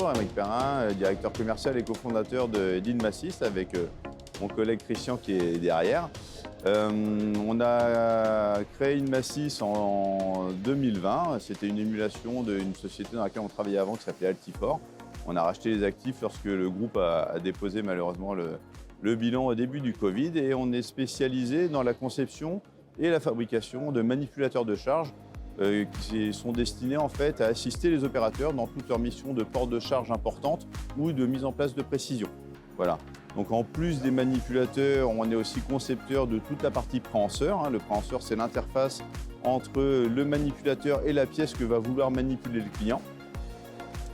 Bonjour, Aymeric Perrin, directeur commercial et cofondateur de d'Inmasys avec mon collègue Christian qui est derrière. On a créé Inmasys en 2020. C'était une émulation d'une société dans laquelle on travaillait avant qui s'appelait Altifor. On a racheté les actifs lorsque le groupe a déposé malheureusement le bilan au début du Covid et on est spécialisé dans la conception et la fabrication de manipulateurs de charge qui sont destinés en fait à assister les opérateurs dans toutes leurs missions de port de charge importantes ou de mise en place de précision. Voilà. Donc en plus des manipulateurs, on est aussi concepteur de toute la partie préhenseur. Le préhenseur, c'est l'interface entre le manipulateur et la pièce que va vouloir manipuler le client.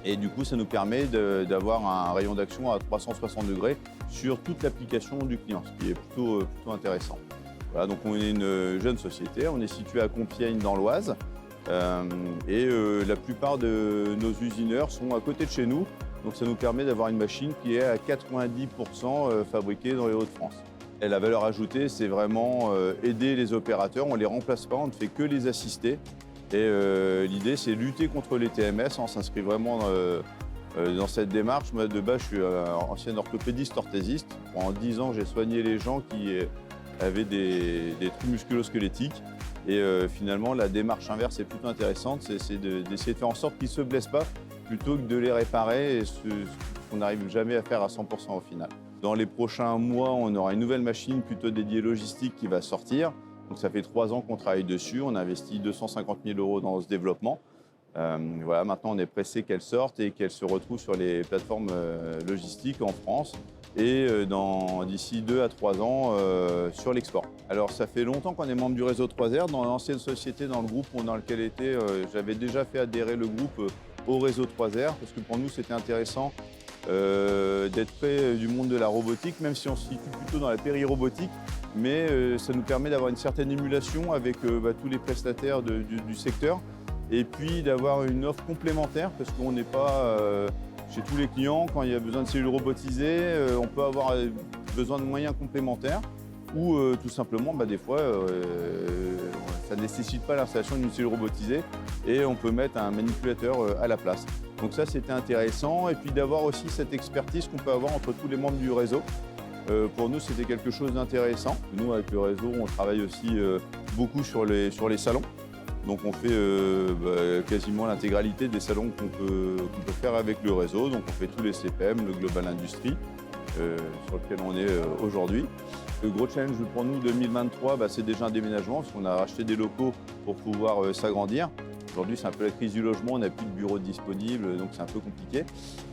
Et du coup, ça nous permet d'avoir un rayon d'action à 360 degrés sur toute l'application du client, ce qui est plutôt intéressant. Voilà, donc on est une jeune société, on est situé à Compiègne dans l'Oise et la plupart de nos usineurs sont à côté de chez nous. Donc ça nous permet d'avoir une machine qui est à 90% fabriquée dans les Hauts-de-France. Et la valeur ajoutée, c'est vraiment aider les opérateurs, on ne les remplace pas, on ne fait que les assister. Et l'idée, c'est lutter contre les TMS, on s'inscrit vraiment dans cette démarche. Moi, de base, je suis ancien orthopédiste, orthésiste. Pendant 10 ans, j'ai soigné les gens qui avaient des troubles musculo-squelettiques. Et finalement, la démarche inverse est plutôt intéressante, c'est d'essayer de faire en sorte qu'ils ne se blessent pas plutôt que de les réparer, et ce qu'on n'arrive jamais à faire à 100% au final. Dans les prochains mois, on aura une nouvelle machine plutôt dédiée logistique qui va sortir. Donc ça fait 3 ans qu'on travaille dessus, on a investi 250 000 € dans ce développement. Voilà, maintenant on est pressé qu'elle sorte et qu'elle se retrouve sur les plateformes logistiques en France et d'ici 2 à 3 ans sur l'export. Alors ça fait longtemps qu'on est membre du réseau 3R. Dans l'ancienne société, dans le groupe dans lequel était, j'avais déjà fait adhérer le groupe au réseau 3R parce que pour nous c'était intéressant d'être près du monde de la robotique, même si on se situe plutôt dans la péri-robotique, mais ça nous permet d'avoir une certaine émulation avec tous les prestataires du secteur et puis d'avoir une offre complémentaire parce qu'on n'est pas chez tous les clients. Quand il y a besoin de cellules robotisées, on peut avoir besoin de moyens complémentaires ou tout simplement des fois ça ne nécessite pas l'installation d'une cellule robotisée et on peut mettre un manipulateur à la place. Donc ça c'était intéressant et puis d'avoir aussi cette expertise qu'on peut avoir entre tous les membres du réseau. Pour nous c'était quelque chose d'intéressant. Nous avec le réseau on travaille aussi beaucoup sur les salons. Donc on fait quasiment l'intégralité des salons qu'on peut faire avec le réseau. Donc on fait tous les CPM, le Global Industry sur lequel on est aujourd'hui. Le gros challenge pour nous 2023, c'est déjà un déménagement parce qu'on a racheté des locaux pour pouvoir s'agrandir. Aujourd'hui, c'est un peu la crise du logement, on n'a plus de bureaux disponibles, donc c'est un peu compliqué.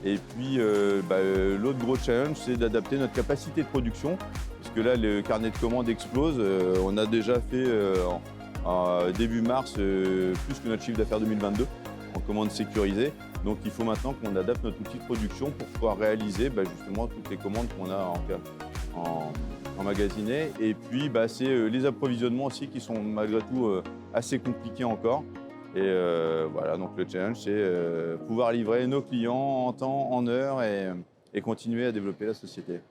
Et puis, l'autre gros challenge, c'est d'adapter notre capacité de production, parce que là, le carnet de commandes explose. On a déjà fait, début mars, plus que notre chiffre d'affaires 2022 en commandes sécurisées. Donc, il faut maintenant qu'on adapte notre outil de production pour pouvoir réaliser justement toutes les commandes qu'on a emmagasinées. Et puis, c'est les approvisionnements aussi qui sont malgré tout assez compliqués encore. Et voilà, donc le challenge, c'est pouvoir livrer nos clients en temps, en heure et continuer à développer la société.